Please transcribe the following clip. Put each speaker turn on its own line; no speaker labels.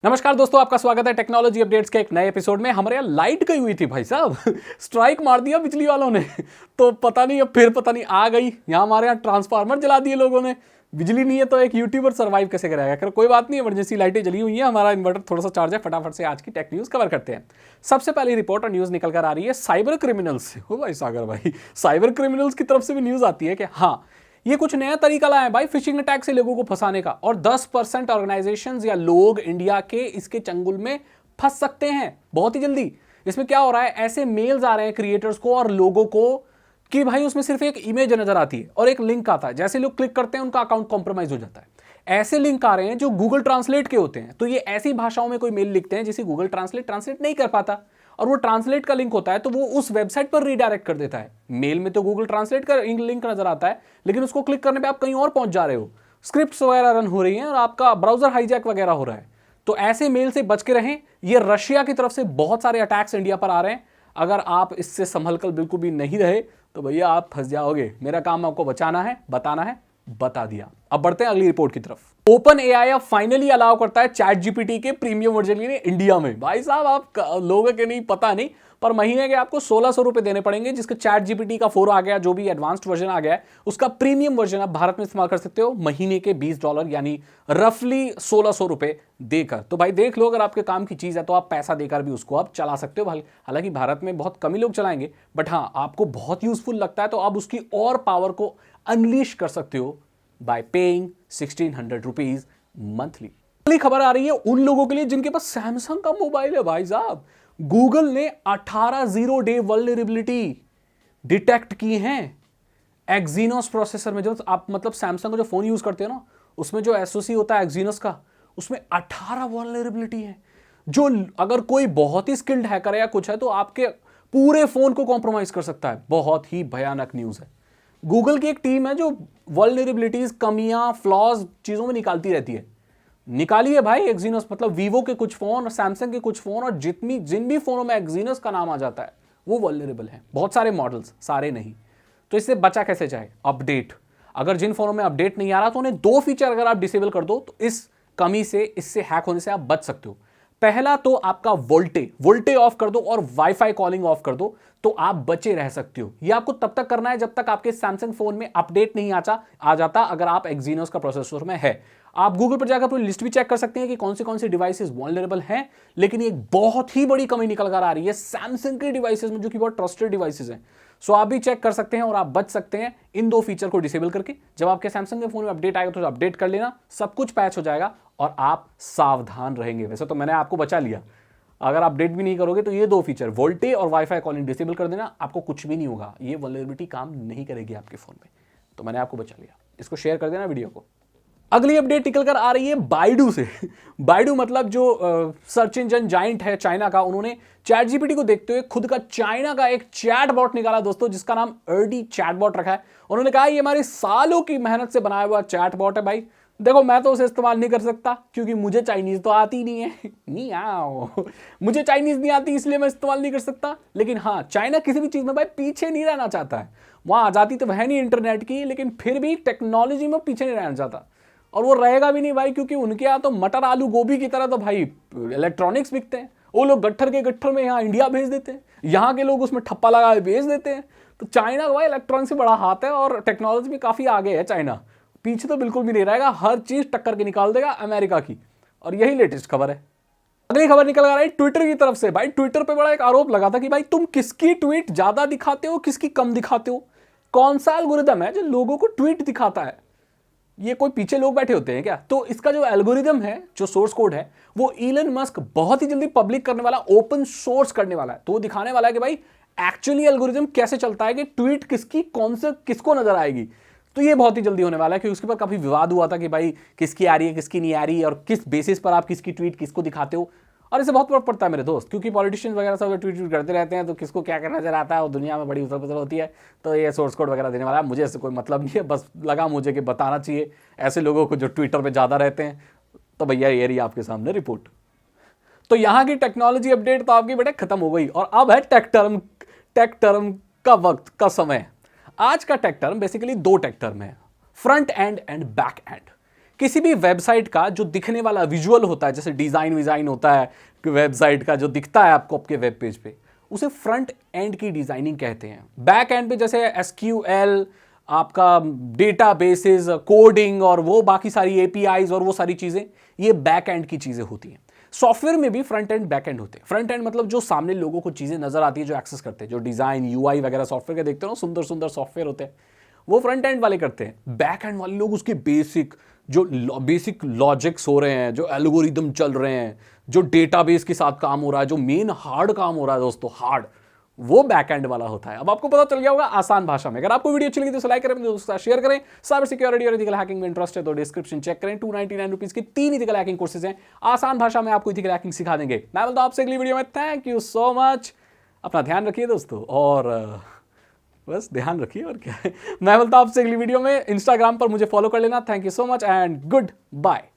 नमस्कार दोस्तों, आपका स्वागत है टेक्नोलॉजी अपडेट्स के एक नए एपिसोड में। हमारे यहाँ लाइट गई हुई थी भाई साहब स्ट्राइक मार दिया बिजली वालों ने तो पता नहीं अब फिर पता नहीं आ गई। यहाँ हमारे यहाँ ट्रांसफार्मर जला दिए लोगों ने। बिजली नहीं है तो एक यूट्यूबर सर्वाइव कैसे करेगा। खैर कोई बात नहीं, इमरजेंसी लाइटें जली हुई हैं, हमारा इन्वर्टर थोड़ा सा चार्ज है। फटाफट से आज की टेक न्यूज कवर करते हैं। सबसे पहली रिपोर्ट और न्यूज निकल कर आ रही है साइबर क्रिमिनल्स से। हो भाई सागर भाई, साइबर क्रिमिनल्स की तरफ से भी न्यूज आती है कि हाँ, ये कुछ नया तरीका लाया है भाई फिशिंग अटैक से लोगों को फंसाने का। और 10% ऑर्गेनाइजेशंस या लोग इंडिया के इसके चंगुल में फंस सकते हैं बहुत ही जल्दी। इसमें क्या हो रहा है, ऐसे मेल्स आ रहे हैं क्रिएटर्स को और लोगों को कि भाई उसमें सिर्फ एक इमेज नजर आती है और एक लिंक आता है। जैसे लोग क्लिक करते हैं उनका अकाउंट कॉम्प्रोमाइज हो जाता है। ऐसे लिंक आ रहे हैं जो गूगल ट्रांसलेट के होते हैं। तो ये ऐसी भाषाओं में कोई मेल लिखते हैं जिसे गूगल ट्रांसलेट नहीं कर पाता, और वो ट्रांसलेट का लिंक होता है तो वो उस वेबसाइट पर रीडायरेक्ट कर देता है। मेल में तो गूगल ट्रांसलेट का लिंक नजर आता है, लेकिन उसको क्लिक करने पे आप कहीं और पहुंच जा रहे हो। स्क्रिप्ट्स वगैरह रन हो रही हैं और आपका ब्राउजर हाईजैक वगैरह हो रहा है। तो ऐसे मेल से बच के रहें। ये रशिया की तरफ से बहुत सारे अटैक्स इंडिया पर आ रहे हैं। अगर आप इससे संभल कर बिल्कुल भी नहीं रहे तो भैया आप फंस जाओगे। मेरा काम आपको बचाना है, बताना है, बता दिया। अब बढ़ते हैं अगली रिपोर्ट की तरफ। ओपन एआई अब फाइनली अलाउ करता है चैट जीपीटी के प्रीमियम वर्जन के लिए इंडिया में। भाई साहब, आप लोगों के नहीं पता नहीं, पर महीने के आपको 1600 रुपए देने पड़ेंगे, जिसका चैट जीपीटी का 4 आ गया, जो भी एडवांस्ड वर्जन आ गया है उसका प्रीमियम वर्जन आप भारत में इस्तेमाल कर सकते हो महीने के $20 यानी रफली 1600 रुपए देकर। तो भाई देख लो, अगर आपके काम की चीज है तो आप पैसा देकर भी उसको आप चला सकते हो। हालांकि भारत में बहुत कम ही लोग चलाएंगे, बट हाँ, आपको बहुत यूजफुल लगता है तो आप उसकी और पावर को अनलीश कर सकते हो बाय पेइंग 1600 रुपीज मंथली। अगली खबर आ रही है उन लोगों के लिए जिनके पास सैमसंग का मोबाइल है। भाई साहब, गूगल ने 18 जीरो डे वल्नरेबिलिटी डिटेक्ट की हैं एक्जीनोस प्रोसेसर में। जो आप मतलब सैमसंग का जो फोन यूज करते हो ना, उसमें जो एसओसी होता है एक्जीनोस का, उसमें 18 वल्नरेबिलिटी है। जो अगर कोई बहुत ही स्किल्ड हैकर है या कुछ है तो आपके पूरे फोन को कॉम्प्रोमाइज कर सकता है। बहुत ही भयानक न्यूज है। गूगल की एक टीम है जो वल्नरेबिलिटीज, कमियां, फ्लॉज चीजों में निकालती रहती है। निकाली है भाई एक्जीनोस, मतलब वीवो के कुछ फोन और सैमसंग के कुछ फोन और जिन भी फोनों में एक्जीनोस का नाम आ जाता है वो वल्नरेबल है। बहुत सारे मॉडल्स, सारे नहीं। तो इससे बचा कैसे जाए? अपडेट। अगर जिन फोनों में अपडेट नहीं आ रहा तो उन्हें 2 फीचर अगर आप डिसेबल कर दो तो इस कमी से, इससे हैक होने से आप बच सकते हो। पहला तो आपका वोल्टे ऑफ कर दो और वाईफाई कॉलिंग ऑफ कर दो, तो आप बचे रह सकते हो। यह आपको तब तक करना है जब तक आपके सैमसंग फोन में अपडेट नहीं आ जाता, अगर आप एक्जीनोस का प्रोसेसर में है। आप गूगल पर जाकर पूरी लिस्ट भी चेक कर सकते हैं कि कौन सी डिवाइसेस वल्नरेबल हैं। लेकिन एक बहुत ही बड़ी कमी निकल कर आ रही है सैमसंग के डिवाइसेस में, जो कि बहुत ट्रस्टेड डिवाइसेस हैं। सो आप भी चेक कर सकते हैं और आप बच सकते हैं इन 2 फीचर को डिसेबल करके। जब आपके सैमसंग के फोन में अपडेट आएगा तो अपडेट कर लेना, सब कुछ पैच हो जाएगा और आप सावधान रहेंगे। वैसे तो मैंने आपको बचा लिया। अगर अपडेट भी नहीं करोगे तो ये 2 फीचर, वोल्टे और वाईफाई कॉलिंग, डिसेबल कर देना, आपको कुछ भी नहीं होगा। ये वल्नरेबिलिटी काम नहीं करेगी आपके फोन में। तो मैंने आपको बचा लिया। इसको शेयर कर देना वीडियो को। अगली अपडेट निकल कर आ रही है बाइडू से। बाइडू मतलब जो सर्च इंजन जाइंट है चाइना का, उन्होंने चैट जीपीटी को देखते हुए खुद का चाइना का एक चैट बॉट निकाला दोस्तों, जिसका नाम अर्डी चैट बॉट रखा है। उन्होंने कहा ये हमारी सालों की मेहनत से बनाया हुआ चैट बॉट है भाई। देखो, मैं तो उसे इस्तेमाल नहीं कर सकता क्योंकि मुझे चाइनीज तो आती नहीं है। नहीं आओ, मुझे चाइनीज नहीं आती इसलिए मैं इस्तेमाल नहीं कर सकता। लेकिन हाँ, चाइना किसी भी चीज में भाई पीछे नहीं रहना चाहता है। वहां आजादी तो है नहीं इंटरनेट की, लेकिन फिर भी टेक्नोलॉजी में पीछे नहीं रहना चाहता। और वो रहेगा भी नहीं भाई, क्योंकि उनके यहाँ तो मटर आलू गोभी की तरह तो भाई इलेक्ट्रॉनिक्स बिकते हैं। वो लोग गट्ठर के गट्ठर में यहाँ इंडिया भेज देते हैं, यहाँ के लोग उसमें ठप्पा लगा के भेज देते हैं। तो चाइना का भाई इलेक्ट्रॉनिक्स से बड़ा हाथ है और टेक्नोलॉजी में काफी आगे है चाइना। पीछे तो बिल्कुल भी नहीं रहेगा, हर चीज टक्कर के निकाल देगा अमेरिका की। और यही लेटेस्ट खबर है। अगली खबर निकल आ रही है ट्विटर की तरफ से। भाई ट्विटर पे बड़ा एक आरोप लगा था कि भाई तुम किसकी ट्वीट ज्यादा दिखाते हो, किसकी कम दिखाते हो। कौन सा एल्गोरिदम है जो लोगों को ट्वीट दिखाता है? ये कोई पीछे लोग बैठे होते हैं क्या? तो इसका जो एल्गोरिदम है, जो सोर्स कोड है, वो इलन मस्क बहुत ही जल्दी पब्लिक करने वाला, ओपन सोर्स करने वाला है। तो वो दिखाने वाला है कि भाई एक्चुअली एल्गोरिदम कैसे चलता है, कि ट्वीट किसकी कौन से किसको नजर आएगी। तो ये बहुत ही जल्दी होने वाला है, क्योंकि उसके ऊपर काफी विवाद हुआ था कि भाई किसकी आ रही है, किसकी नहीं आ रही है, और किस बेसिस पर आप किसकी ट्वीट किसको दिखाते हो। और इसे बहुत फर्क पड़ता है मेरे दोस्त, क्योंकि पॉलिटिशियंस वगैरह सब ट्वीट करते रहते हैं, तो किसको क्या करना नजर आता है और दुनिया में बड़ी उथल पुथल होती है। तो ये सोर्स कोड वगैरह देने वाला है, मुझे इससे कोई मतलब नहीं है। बस लगा मुझे कि बताना चाहिए ऐसे लोगों को जो ट्विटर पे ज़्यादा रहते हैं। तो भैया ये रही आपके सामने रिपोर्ट। तो यहाँ की टेक्नोलॉजी अपडेट तो आपकी बेटे खत्म हो गई, और अब है टेक टर्म का वक्त का समय। आज का tech term basically 2 tech term है, फ्रंट एंड बैक एंड। किसी भी वेबसाइट का जो दिखने वाला विजुअल होता है, जैसे डिजाइन होता है वेबसाइट का जो दिखता है आपको आपके वेब पेज पे, उसे फ्रंट एंड की डिजाइनिंग कहते हैं। बैक एंड पे जैसे एसक्यूएल, आपका डेटाबेसेस, कोडिंग और वो बाकी सारी एपीआईज और वो सारी चीजें, ये बैक एंड की चीजें होती हैं। सॉफ्टवेयर में भी फ्रंट एंड बैक एंड होते हैं। फ्रंट एंड मतलब जो सामने लोगों को चीजें नजर आती है, जो एक्सेस करते हैं, जो डिजाइन यूआई वगैरह सॉफ्टवेयर के देखते हो ना, सुंदर सुंदर सॉफ्टवेयर होते हैं, वो फ्रंट एंड वाले करते हैं। बैक एंड वाले लोग उसके बेसिक लॉजिक्स हो रहे हैं, जो एल्गोरिदम चल रहे हैं, जो डेटाबेस के साथ काम हो रहा है, जो मेन हार्ड काम हो रहा है दोस्तों, हार्ड, वो बैक एंड वाला होता है। अब आपको पता चल गया होगा आसान भाषा में। अगर आपको वीडियो अच्छी लगी तो लाइक करें, दोस्तों के साथ शेयर करें। साइबर सिक्योरिटी और इथिकल हैकिंग में इंटरेस्ट है तो डिस्क्रिप्शन चेक करें। 299 रुपीज की 3 इथिकल हैकिंग कोर्सेज हैं, आसान भाषा में आपको इथिकल हैकिंग सिखा देंगे। मैं बोलता हूं आपसे अगली वीडियो में। थैंक यू सो मच, अपना ध्यान रखिए दोस्तों, और बस ध्यान रखिए और क्या है। मैं बोलता हूं आपसे अगली वीडियो में। इंस्टाग्राम पर मुझे फॉलो कर लेना। Thank you so much and good bye.